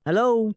Hello!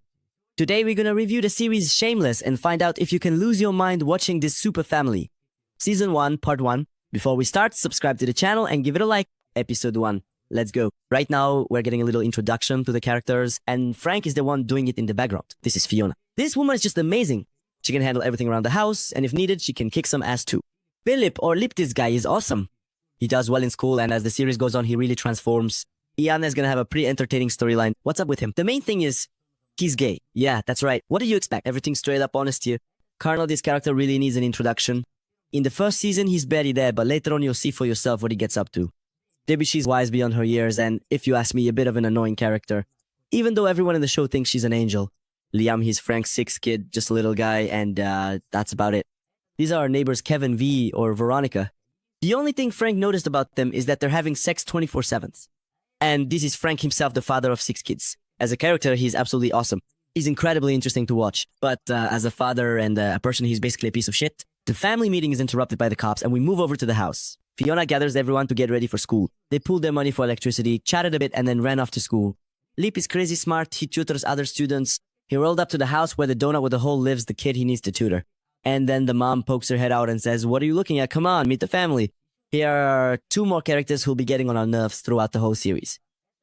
Today we're gonna review the series Shameless and find out if you can lose your mind watching this super family. Season 1, Part 1. Before we start, subscribe to the channel and give it a like. Episode 1. Let's go. Right now, we're getting a little introduction to the characters, and Frank is the one doing it in the background. This is Fiona. This woman is just amazing. She can handle everything around the house, and if needed, she can kick some ass too. Philip, or Lip, this guy is awesome. He does well in school, and as the series goes on, he really transforms. Ian is gonna have a pretty entertaining storyline. What's up with him? The main thing is, he's gay. Yeah, that's right. What do you expect? Everything straight up honest here. Carnal, this character really needs an introduction. In the first season, he's barely there, but later on you'll see for yourself what he gets up to. Debbie, she's wise beyond her years, and if you ask me, a bit of an annoying character. Even though everyone in the show thinks she's an angel. Liam, he's Frank's sixth kid, just a little guy, and that's about it. These are our neighbors Kevin, V, or Veronica. The only thing Frank noticed about them is that they're having sex 24/7. And this is Frank himself, the father of 6 kids. As a character, he's absolutely awesome. He's incredibly interesting to watch. But as a father and a person, he's basically a piece of shit. The family meeting is interrupted by the cops, and we move over to the house. Fiona gathers everyone to get ready for school. They pooled their money for electricity, chatted a bit, and then ran off to school. Leap is crazy smart. He tutors other students. He rolled up to the house where the donut with the hole lives the kid he needs to tutor. And then the mom pokes her head out and says, "What are you looking at? Come on, meet the family." Here are 2 more characters who'll be getting on our nerves throughout the whole series.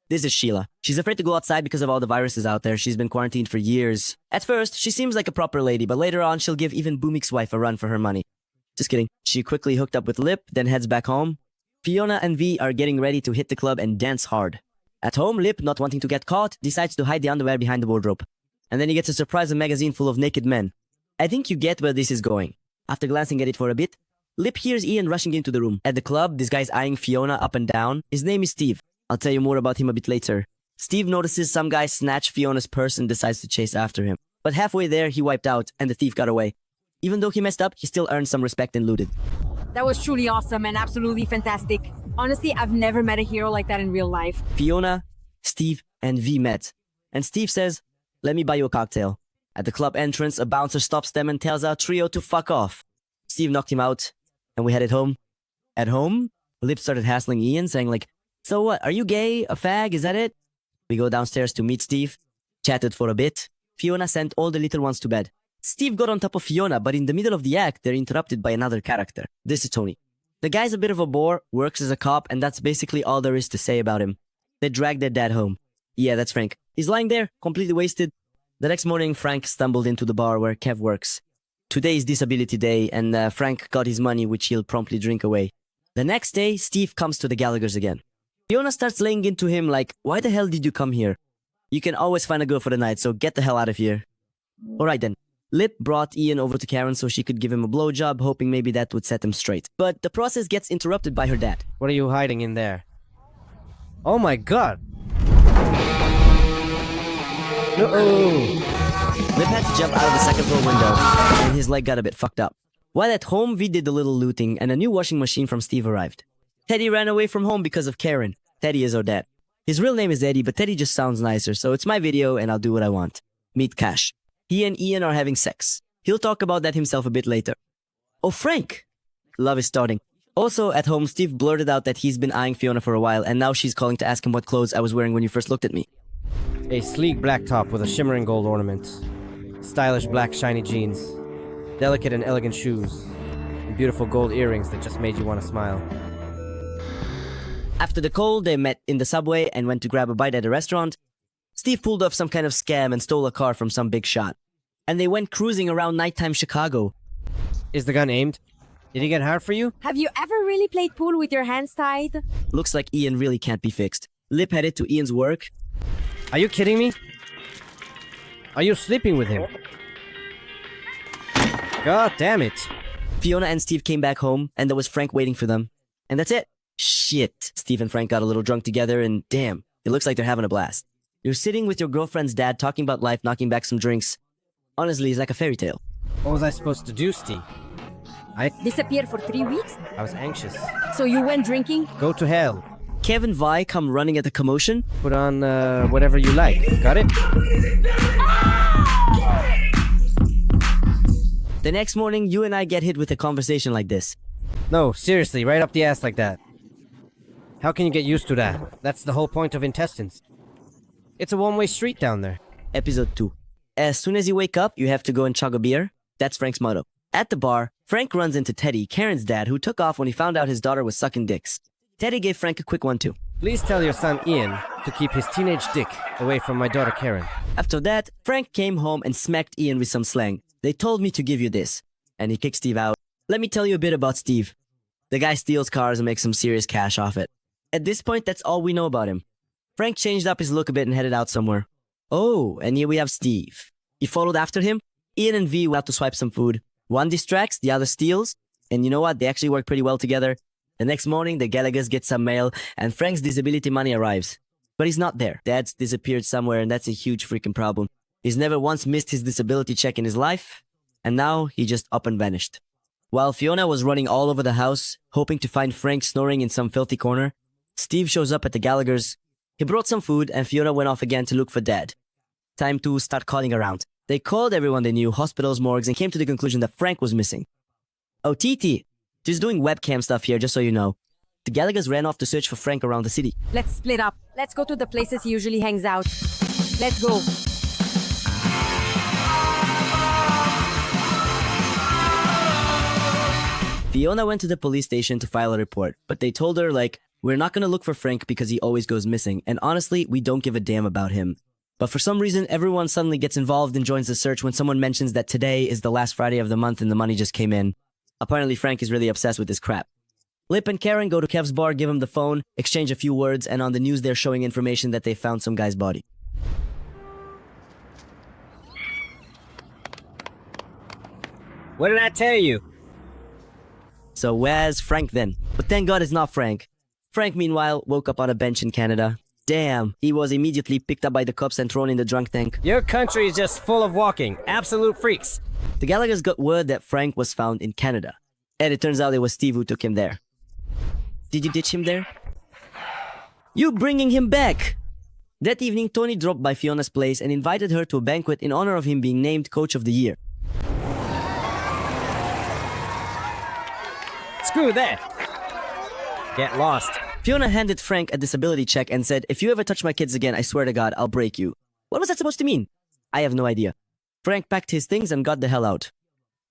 This is Sheila. She's afraid to go outside because of all the viruses out there. She's been quarantined for years. At first, she seems like a proper lady, but later on, she'll give even Boomik's wife a run for her money. Just kidding. She quickly hooked up with Lip, then heads back home. Fiona and V are getting ready to hit the club and dance hard. At home, Lip, not wanting to get caught, decides to hide the underwear behind the wardrobe. And then he gets a surprise magazine full of naked men. I think you get where this is going. After glancing at it for a bit, Lip hears Ian rushing into the room. At the club, this guy's eyeing Fiona up and down. His name is Steve. I'll tell you more about him a bit later. Steve notices some guy snatch Fiona's purse and decides to chase after him. But halfway there, he wiped out and the thief got away. Even though he messed up, he still earned some respect and looted. That was truly awesome and absolutely fantastic. Honestly, I've never met a hero like that in real life. Fiona, Steve, and V met. And Steve says, "Let me buy you a cocktail." At the club entrance, a bouncer stops them and tells our trio to fuck off. Steve knocked him out, and we headed home. At home, Lip started hassling Ian, saying like, "So what, are you gay? A fag? Is that it?" We go downstairs to meet Steve, chatted for a bit. Fiona sent all the little ones to bed. Steve got on top of Fiona, but in the middle of the act, they're interrupted by another character. This is Tony. The guy's a bit of a bore, works as a cop, and that's basically all there is to say about him. They drag their dad home. Yeah, that's Frank. He's lying there, completely wasted. The next morning, Frank stumbled into the bar where Kev works. Today is disability day, and Frank got his money, which he'll promptly drink away. The next day, Steve comes to the Gallaghers again. Fiona starts laying into him like, "Why the hell did you come here? You can always find a girl for the night, so get the hell out of here." Alright then. Lip brought Ian over to Karen so she could give him a blowjob, hoping maybe that would set him straight. But the process gets interrupted by her dad. What are you hiding in there? Oh my god! No! Lip had to jump out of the second floor window, and his leg got a bit fucked up. While at home, V did a little looting, and a new washing machine from Steve arrived. Teddy ran away from home because of Karen. Teddy is our dad. His real name is Eddie, but Teddy just sounds nicer, so it's my video and I'll do what I want. Meet Cash. He and Ian are having sex. He'll talk about that himself a bit later. Oh, Frank! Love is starting. Also, at home, Steve blurted out that he's been eyeing Fiona for a while, and now she's calling to ask him what clothes I was wearing when you first looked at me. A sleek black top with a shimmering gold ornament. Stylish black shiny jeans. Delicate and elegant shoes. And beautiful gold earrings that just made you want to smile. After the call, they met in the subway and went to grab a bite at a restaurant. Steve pulled off some kind of scam and stole a car from some big shot. And they went cruising around nighttime Chicago. Is the gun aimed? Did he get hard for you? Have you ever really played pool with your hands tied? Looks like Ian really can't be fixed. Lip headed to Ian's work. Are you kidding me? Are you sleeping with him? God damn it. Fiona and Steve came back home, and there was Frank waiting for them. And that's it. Shit. Steve and Frank got a little drunk together, and damn, it looks like they're having a blast. You're sitting with your girlfriend's dad talking about life, knocking back some drinks. Honestly, it's like a fairy tale. What was I supposed to do, Steve? Disappeared for 3 weeks? I was anxious. So you went drinking? Go to hell. Kevin Vi come running at the commotion. Put on whatever you like. Got it? The next morning, you and I get hit with a conversation like this. No, seriously, right up the ass like that. How can you get used to that? That's the whole point of intestines. It's a one-way street down there. Episode 2. As soon as you wake up, you have to go and chug a beer. That's Frank's motto. At the bar, Frank runs into Teddy, Karen's dad, who took off when he found out his daughter was sucking dicks. Teddy gave Frank a quick one too. Please tell your son Ian to keep his teenage dick away from my daughter Karen. After that, Frank came home and smacked Ian with some slang. They told me to give you this. And he kicked Steve out. Let me tell you a bit about Steve. The guy steals cars and makes some serious cash off it. At this point, that's all we know about him. Frank changed up his look a bit and headed out somewhere. Oh, and here we have Steve. He followed after him. Ian and V went out to swipe some food. One distracts, the other steals. And you know what? They actually work pretty well together. The next morning, the Gallaghers get some mail, and Frank's disability money arrives. But he's not there. Dad's disappeared somewhere, and that's a huge freaking problem. He's never once missed his disability check in his life, and now he just up and vanished. While Fiona was running all over the house, hoping to find Frank snoring in some filthy corner, Steve shows up at the Gallaghers. He brought some food, and Fiona went off again to look for Dad. Time to start calling around. They called everyone they knew, hospitals, morgues, and came to the conclusion that Frank was missing. Oh, TT, just doing webcam stuff here, just so you know. The Gallaghers ran off to search for Frank around the city. Let's split up. Let's go to the places he usually hangs out. Let's go. Fiona went to the police station to file a report, but they told her, we're not gonna look for Frank because he always goes missing, and honestly, we don't give a damn about him. But for some reason, everyone suddenly gets involved and joins the search when someone mentions that today is the last Friday of the month and the money just came in. Apparently, Frank is really obsessed with this crap. Lip and Karen go to Kev's bar, give him the phone, exchange a few words, and on the news they're showing information that they found some guy's body. What did I tell you? So where's Frank then? But thank God it's not Frank. Frank, meanwhile, woke up on a bench in Canada. Damn, he was immediately picked up by the cops and thrown in the drunk tank. Your country is just full of walking absolute freaks. The Gallaghers got word that Frank was found in Canada. And it turns out it was Steve who took him there. Did you ditch him there? You bringing him back! That evening, Tony dropped by Fiona's place and invited her to a banquet in honor of him being named Coach of the Year. Screw that. Get lost. Fiona handed Frank a disability check and said, if you ever touch my kids again, I swear to God, I'll break you. What was that supposed to mean? I have no idea. Frank packed his things and got the hell out.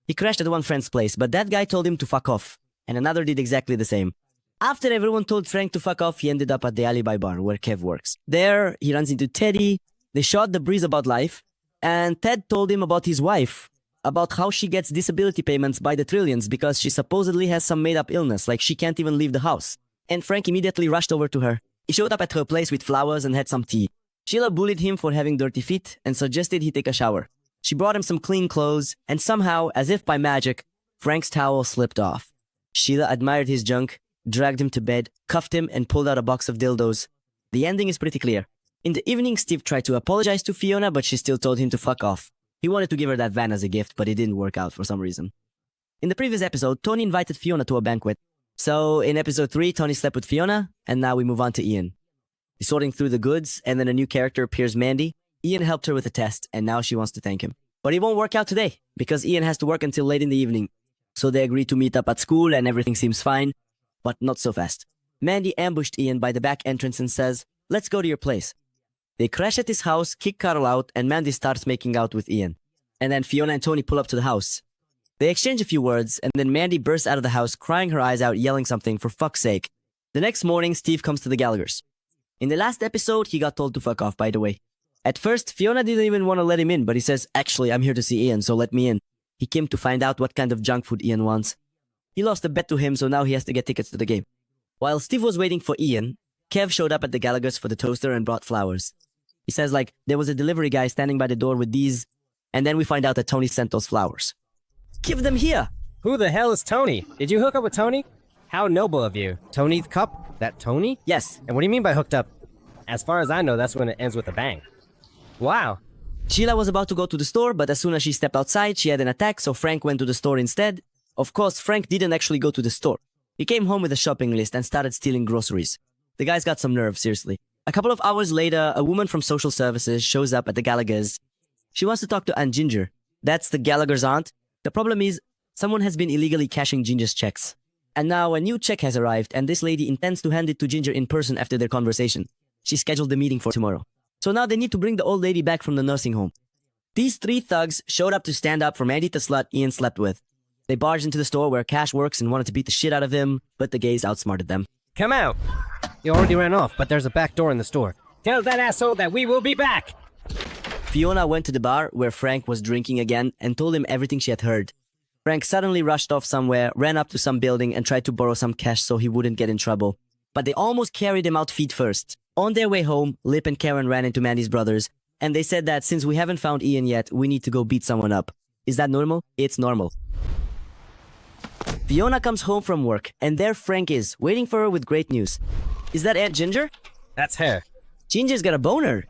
He crashed at one friend's place, but that guy told him to fuck off, and another did exactly the same. After everyone told Frank to fuck off, he ended up at the Alibi Bar, where Kev works. There, he runs into Teddy, they shot the breeze about life, and Ted told him about his wife, about how she gets disability payments by the trillions because she supposedly has some made-up illness, like she can't even leave the house. And Frank immediately rushed over to her. He showed up at her place with flowers and had some tea. Sheila bullied him for having dirty feet and suggested he take a shower. She brought him some clean clothes, and somehow, as if by magic, Frank's towel slipped off. Sheila admired his junk, dragged him to bed, cuffed him, and pulled out a box of dildos. The ending is pretty clear. In the evening, Steve tried to apologize to Fiona, but she still told him to fuck off. He wanted to give her that van as a gift, but it didn't work out for some reason. In the previous episode, Tony invited Fiona to a banquet. So, in episode 3, Tony slept with Fiona, and now we move on to Ian. He's sorting through the goods, and then a new character appears, Mandy. Ian helped her with a test, and now she wants to thank him. But it won't work out today, because Ian has to work until late in the evening. So they agree to meet up at school, and everything seems fine, but not so fast. Mandy ambushed Ian by the back entrance and says, let's go to your place. They crash at his house, kick Carl out, and Mandy starts making out with Ian. And then Fiona and Tony pull up to the house. They exchange a few words, and then Mandy bursts out of the house, crying her eyes out, yelling something, for fuck's sake. The next morning, Steve comes to the Gallaghers. In the last episode, he got told to fuck off, by the way. At first, Fiona didn't even want to let him in, but he says, actually, I'm here to see Ian, so let me in. He came to find out what kind of junk food Ian wants. He lost a bet to him, so now he has to get tickets to the game. While Steve was waiting for Ian, Kev showed up at the Gallaghers for the toaster and brought flowers. He says, there was a delivery guy standing by the door with these, and then we find out that Tony sent those flowers. Give them here! Who the hell is Tony? Did you hook up with Tony? How noble of you. Tony's cup? That Tony? Yes. And what do you mean by hooked up? As far as I know, that's when it ends with a bang. Wow. Sheila was about to go to the store, but as soon as she stepped outside, she had an attack, so Frank went to the store instead. Of course, Frank didn't actually go to the store. He came home with a shopping list and started stealing groceries. The guy's got some nerve, seriously. A couple of hours later, a woman from social services shows up at the Gallaghers. She wants to talk to Aunt Ginger. That's the Gallagher's aunt. The problem is, someone has been illegally cashing Ginger's checks. And now a new check has arrived, and this lady intends to hand it to Ginger in person after their conversation. She scheduled the meeting for tomorrow. So now they need to bring the old lady back from the nursing home. These three thugs showed up to stand up for Mandy the slut Ian slept with. They barged into the store where Cash works and wanted to beat the shit out of him, but the gays outsmarted them. Come out! You already ran off, but there's a back door in the store. Tell that asshole that we will be back! Fiona went to the bar where Frank was drinking again and told him everything she had heard. Frank suddenly rushed off somewhere, ran up to some building and tried to borrow some cash so he wouldn't get in trouble. But they almost carried him out feet first. On their way home, Lip and Karen ran into Mandy's brothers, and they said that since we haven't found Ian yet, we need to go beat someone up. Is that normal? It's normal. Fiona comes home from work, and there Frank is, waiting for her with great news. Is that Aunt Ginger? That's her. Ginger's got a boner.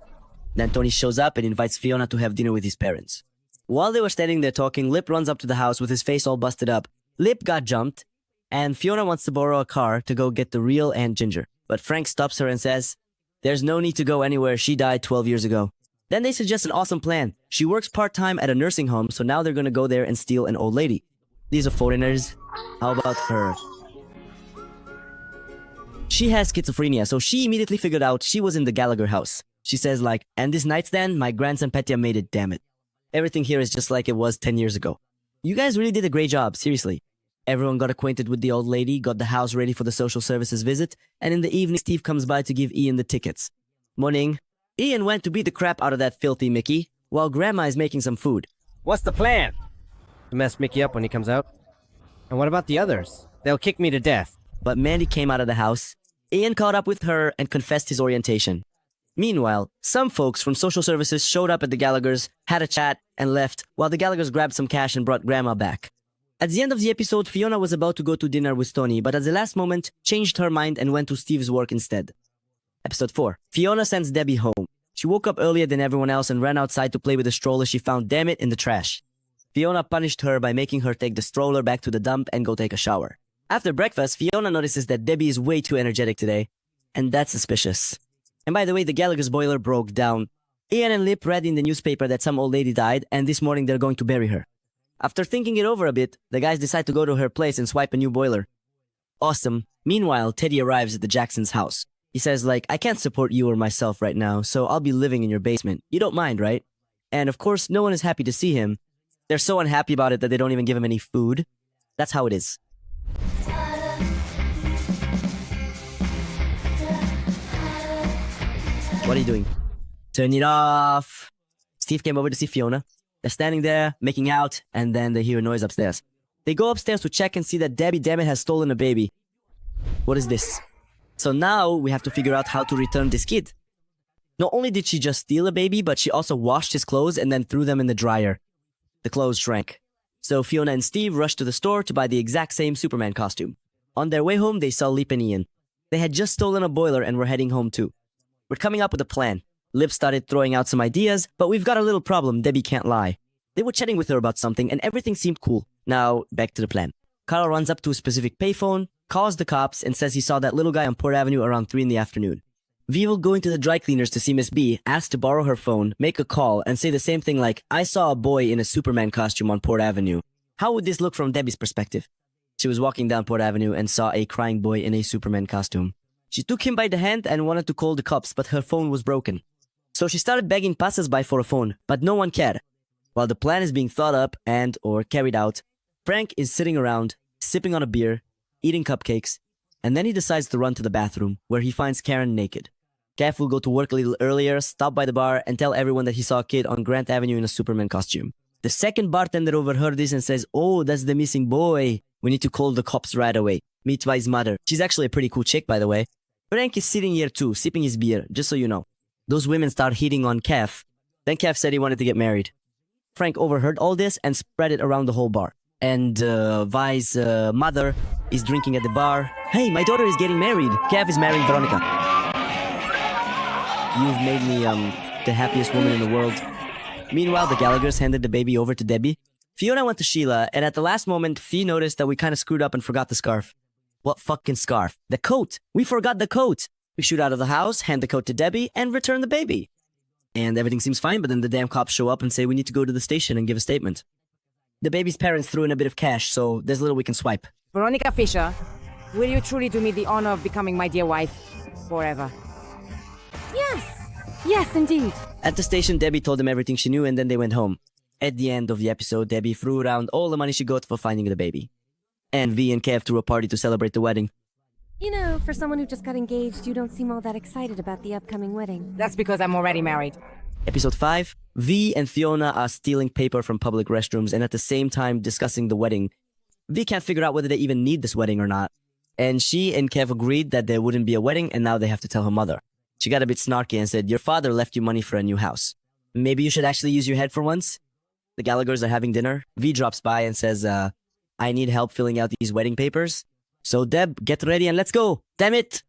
Then Tony shows up and invites Fiona to have dinner with his parents. While they were standing there talking, Lip runs up to the house with his face all busted up. Lip got jumped, and Fiona wants to borrow a car to go get the real Aunt Ginger. But Frank stops her and says, "There's no need to go anywhere, she died 12 years ago." Then they suggest an awesome plan. She works part-time at a nursing home, so now they're gonna go there and steal an old lady. These are foreigners. How about her? She has schizophrenia, so she immediately figured out she was in the Gallagher house. She says like, "And this nightstand, my grandson Petya made it, damn it. Everything here is just like it was 10 years ago." You guys really did a great job, seriously. Everyone got acquainted with the old lady, got the house ready for the social services visit, and in the evening Steve comes by to give Ian the tickets. Morning. Ian went to beat the crap out of that filthy Mickey, while Grandma is making some food. What's the plan? To mess Mickey up when he comes out? And what about the others? They'll kick me to death. But Mandy came out of the house. Ian caught up with her and confessed his orientation. Meanwhile, some folks from social services showed up at the Gallaghers, had a chat, and left, while the Gallaghers grabbed some cash and brought Grandma back. At the end of the episode, Fiona was about to go to dinner with Tony, but at the last moment, changed her mind and went to Steve's work instead. Episode 4. Fiona sends Debbie home. She woke up earlier than everyone else and ran outside to play with the stroller she found, damn it, in the trash. Fiona punished her by making her take the stroller back to the dump and go take a shower. After breakfast, Fiona notices that Debbie is way too energetic today, and that's suspicious. And by the way, the Gallagher's boiler broke down. Ian and Lip read in the newspaper that some old lady died, and this morning they're going to bury her. After thinking it over a bit, the guys decide to go to her place and swipe a new boiler. Awesome. Meanwhile, Teddy arrives at the Jacksons' house. He says like, "I can't support you or myself right now, so I'll be living in your basement. You don't mind, right?" And of course, no one is happy to see him. They're so unhappy about it that they don't even give him any food. That's how it is. What are you doing? Turn it off. Steve came over to see Fiona. They're standing there, making out, and then they hear a noise upstairs. They go upstairs to check and see that Debbie dammit has stolen a baby. What is this? So now we have to figure out how to return this kid. Not only did she just steal a baby, but she also washed his clothes and then threw them in the dryer. The clothes shrank. So Fiona and Steve rushed to the store to buy the exact same Superman costume. On their way home, they saw Lip and Ian. They had just stolen a boiler and were heading home too. We're coming up with a plan. Lip started throwing out some ideas, but we've got a little problem, Debbie can't lie. They were chatting with her about something and everything seemed cool. Now, back to the plan. Carl runs up to a specific payphone, calls the cops, and says he saw that little guy on Port Avenue around 3 in the afternoon. V will go into the dry cleaners to see Miss B, ask to borrow her phone, make a call, and say the same thing like, "I saw a boy in a Superman costume on Port Avenue." How would this look from Debbie's perspective? She was walking down Port Avenue and saw a crying boy in a Superman costume. She took him by the hand and wanted to call the cops, but her phone was broken. So she started begging passersby for a phone, but no one cared. While the plan is being thought up and or carried out, Frank is sitting around, sipping on a beer, eating cupcakes, and then he decides to run to the bathroom, where he finds Karen naked. Kev will go to work a little earlier, stop by the bar, and tell everyone that he saw a kid on Grant Avenue in a Superman costume. The second bartender overheard this and says, "Oh, that's the missing boy. We need to call the cops right away." Meet by his mother. She's actually a pretty cool chick, by the way. Frank is sitting here too, sipping his beer, just so you know. Those women start hitting on Kev. Then Kev said he wanted to get married. Frank overheard all this and spread it around the whole bar. And Vi's mother is drinking at the bar. "Hey, my daughter is getting married. Kev is marrying Veronica." "You've made me the happiest woman in the world." Meanwhile, the Gallaghers handed the baby over to Debbie. Fiona went to Sheila, and at the last moment, Fee noticed that we kind of screwed up and forgot the scarf. What fucking scarf? The coat! We forgot the coat! We shoot out of the house, hand the coat to Debbie, and return the baby. And everything seems fine, but then the damn cops show up and say we need to go to the station and give a statement. The baby's parents threw in a bit of cash, so there's little we can swipe. Veronica Fisher, will you truly do me the honor of becoming my dear wife forever? Yes, Yes, indeed. At the station, Debbie told them everything she knew and then they went home. At the end of the episode, Debbie threw around all the money she got for finding the baby. And V and Kev threw a party to celebrate the wedding. You know, for someone who just got engaged, you don't seem all that excited about the upcoming wedding. That's because I'm already married. Episode 5, V and Fiona are stealing paper from public restrooms and at the same time discussing the wedding. V can't figure out whether they even need this wedding or not. And she and Kev agreed that there wouldn't be a wedding and now they have to tell her mother. She got a bit snarky and said, "Your father left you money for a new house. Maybe you should actually use your head for once?" The Gallaghers are having dinner. V drops by and says, "I need help filling out these wedding papers. So Deb, get ready and let's go. Damn it!"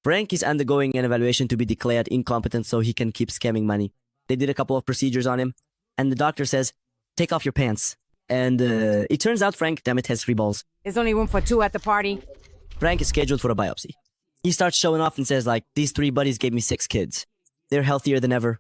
Frank is undergoing an evaluation to be declared incompetent so he can keep scamming money. They did a couple of procedures on him. And the doctor says, "Take off your pants." And it turns out Frank, damn it, has 3 balls. There's only room for 2 at the party. Frank is scheduled for a biopsy. He starts showing off and says, like, "These 3 buddies gave me 6 kids. They're healthier than ever."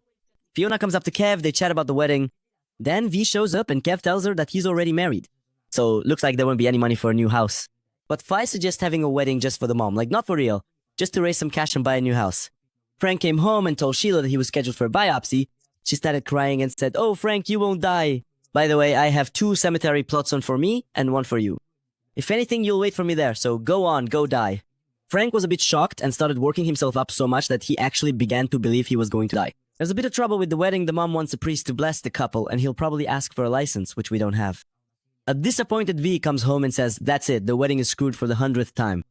Fiona comes up to Kev, they chat about the wedding. Then V shows up and Kev tells her that he's already married. So looks like there won't be any money for a new house. But Fi suggests having a wedding just for the mom, like not for real, just to raise some cash and buy a new house. Frank came home and told Sheila that he was scheduled for a biopsy. She started crying and said, "Oh, Frank, you won't die. By the way, I have 2 cemetery plots, one for me and one for you. If anything, you'll wait for me there, so go on, go die." Frank was a bit shocked and started working himself up so much that he actually began to believe he was going to die. There's a bit of trouble with the wedding. The mom wants a priest to bless the couple and he'll probably ask for a license, which we don't have. A disappointed V comes home and says, "That's it, the wedding is screwed for the 100th time."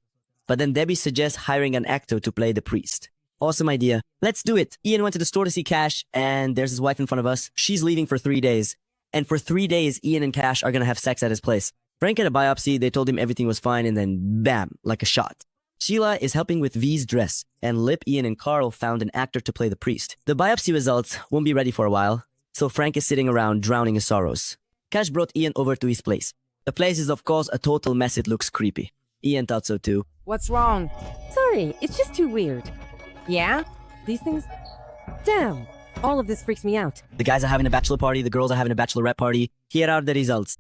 But then Debbie suggests hiring an actor to play the priest. Awesome idea. Let's do it. Ian went to the store to see Cash and there's his wife in front of us. She's leaving for 3 days. And for 3 days, Ian and Cash are gonna have sex at his place. Frank had a biopsy, they told him everything was fine and then bam, like a shot. Sheila is helping with V's dress, and Lip, Ian, and Carl found an actor to play the priest. The biopsy results won't be ready for a while, so Frank is sitting around drowning in sorrows. Cash brought Ian over to his place. The place is of course a total mess, it looks creepy. Ian thought so too. What's wrong? Sorry, it's just too weird. Yeah? These things... Damn! All of this freaks me out. The guys are having a bachelor party, the girls are having a bachelorette party. Here are the results.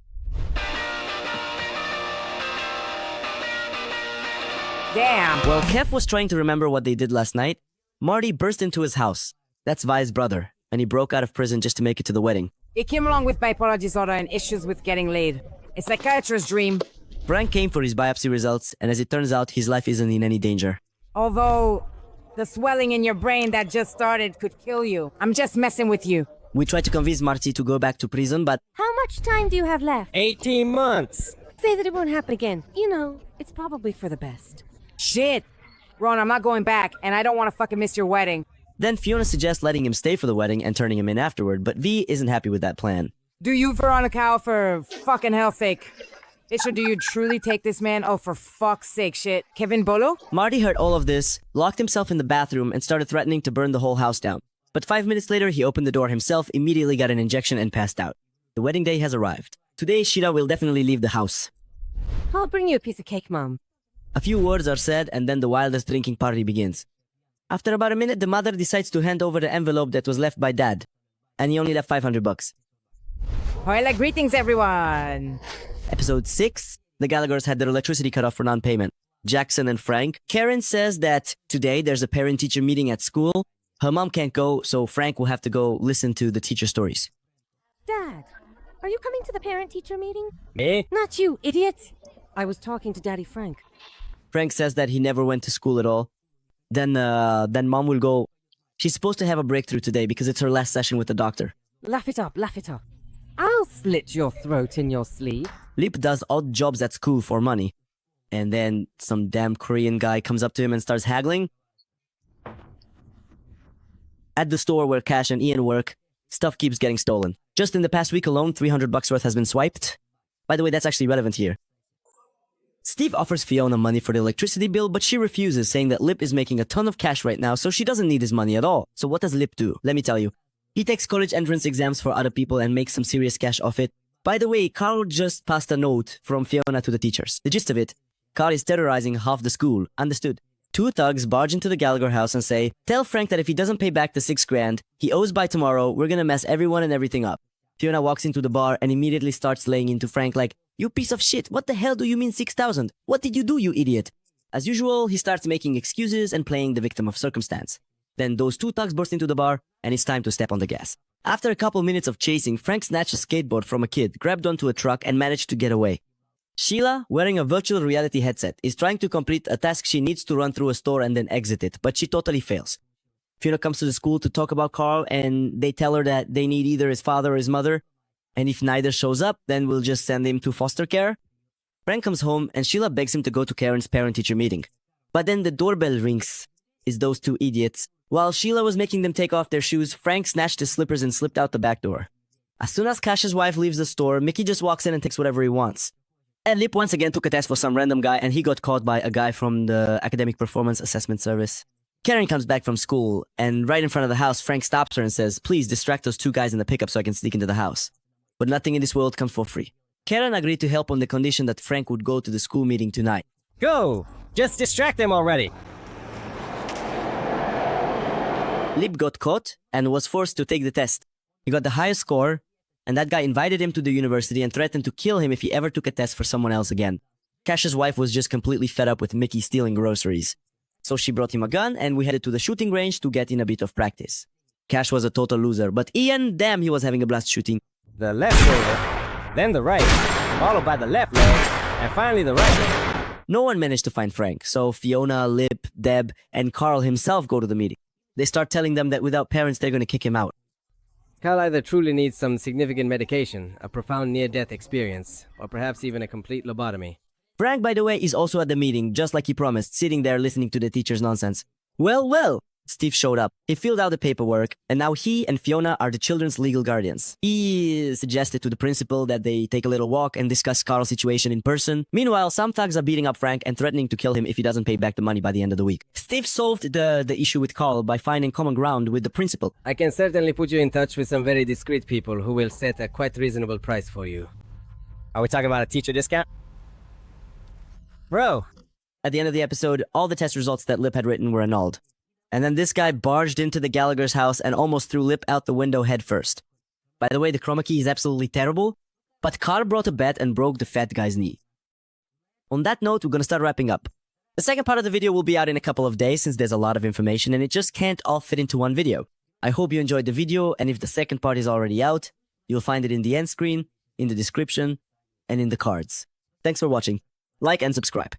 Damn. While Kev was trying to remember what they did last night, Marty burst into his house. That's Vi's brother, and he broke out of prison just to make it to the wedding. It came along with bipolar disorder and issues with getting laid. A psychiatrist's dream. Frank came for his biopsy results, and as it turns out, his life isn't in any danger. Although, the swelling in your brain that just started could kill you. I'm just messing with you. We tried to convince Marty to go back to prison, but How much time do you have left? 18 months. Say that it won't happen again. You know, it's probably for the best. Shit. Ron, I'm not going back, and I don't want to fucking miss your wedding. then Fiona suggests letting him stay for the wedding and turning him in afterward, but V isn't happy with that plan. Do you, Veronica, for fucking hell's sake? Bitch, do you truly take this man? Oh, for fuck's sake, shit. Kevin Bolo? Marty heard all of this, locked himself in the bathroom, and started threatening to burn the whole house down. But 5 minutes later, he opened the door himself, immediately got an injection, and passed out. The wedding day has arrived. Today, Shira will definitely leave the house. I'll bring you a piece of cake, Mom. A few words are said, and then the wildest drinking party begins. After about a minute, the mother decides to hand over the envelope that was left by Dad. And he only left $500. Hola, greetings, everyone. Episode 6, the Gallaghers had their electricity cut off for non-payment. Jackson and Frank. Karen says that today there's a parent-teacher meeting at school. Her mom can't go, so Frank will have to go listen to the teacher stories. Dad, are you coming to the parent-teacher meeting? Me? Not you, idiot! I was talking to Daddy Frank. Frank says that he never went to school at all. Then mom will go. She's supposed to have a breakthrough today because it's her last session with the doctor. Laugh it up, laugh it up. I'll slit your throat in your sleeve. Lip does odd jobs at school for money. And then some damn Korean guy comes up to him and starts haggling. At the store where Cash and Ian work, stuff keeps getting stolen. Just in the past week alone, $300 worth has been swiped. By the way, that's actually relevant here. Steve offers Fiona money for the electricity bill, but she refuses, saying that Lip is making a ton of cash right now, so she doesn't need his money at all. So what does Lip do? Let me tell you. He takes college entrance exams for other people and makes some serious cash off it. By the way, Carl just passed a note from Fiona to the teachers. The gist of it, Carl is terrorizing half the school. Understood. 2 thugs barge into the Gallagher house and say, "Tell Frank that if he doesn't pay back the $6,000 he owes by tomorrow, we're gonna mess everyone and everything up." Fiona walks into the bar and immediately starts laying into Frank like, "You piece of shit, what the hell do you mean 6,000? What did you do, you idiot?" As usual, he starts making excuses and playing the victim of circumstance. Then those two thugs burst into the bar, and it's time to step on the gas. After a couple minutes of chasing, Frank snatched a skateboard from a kid, grabbed onto a truck, and managed to get away. Sheila, wearing a virtual reality headset, is trying to complete a task she needs to run through a store and then exit it, but she totally fails. Fiona comes to the school to talk about Carl, and they tell her that they need either his father or his mother, and if neither shows up, then we'll just send him to foster care. Frank comes home, and Sheila begs him to go to Karen's parent-teacher meeting. But then the doorbell rings. It's those two idiots. While Sheila was making them take off their shoes, Frank snatched his slippers and slipped out the back door. As soon as Kash's wife leaves the store, Mickey just walks in and takes whatever he wants. And Lip once again took a test for some random guy, and he got caught by a guy from the Academic Performance Assessment Service. Karen comes back from school, and right in front of the house, Frank stops her and says, "Please distract those two guys in the pickup so I can sneak into the house." But nothing in this world comes for free. Karen agreed to help on the condition that Frank would go to the school meeting tonight. Go! Just distract them already! Lip got caught and was forced to take the test. He got the highest score, and that guy invited him to the university and threatened to kill him if he ever took a test for someone else again. Kash's wife was just completely fed up with Mickey stealing groceries. So she brought him a gun, and we headed to the shooting range to get in a bit of practice. Cash was a total loser, but Ian, damn, he was having a blast shooting. The left shoulder, then the right, followed by the left leg, and finally the right leg. No one managed to find Frank, so Fiona, Lip, Deb, and Carl himself go to the meeting. They start telling them that without parents, they're going to kick him out. Carl either truly needs some significant medication, a profound near-death experience, or perhaps even a complete lobotomy. Frank, by the way, is also at the meeting, just like he promised, sitting there listening to the teacher's nonsense. Well, Steve showed up. He filled out the paperwork, and now he and Fiona are the children's legal guardians. He suggested to the principal that they take a little walk and discuss Carl's situation in person. Meanwhile, some thugs are beating up Frank and threatening to kill him if he doesn't pay back the money by the end of the week. Steve solved the issue with Carl by finding common ground with the principal. I can certainly put you in touch with some very discreet people who will set a quite reasonable price for you. Are we talking about a teacher discount? Bro! At the end of the episode, all the test results that Lip had written were annulled. And then this guy barged into the Gallagher's house and almost threw Lip out the window head first. By the way, the chroma key is absolutely terrible, but Carl brought a bat and broke the fat guy's knee. On that note, we're gonna start wrapping up. The second part of the video will be out in a couple of days since there's a lot of information and it just can't all fit into one video. I hope you enjoyed the video, and if the second part is already out, you'll find it in the end screen, in the description, and in the cards. Thanks for watching. Like and subscribe.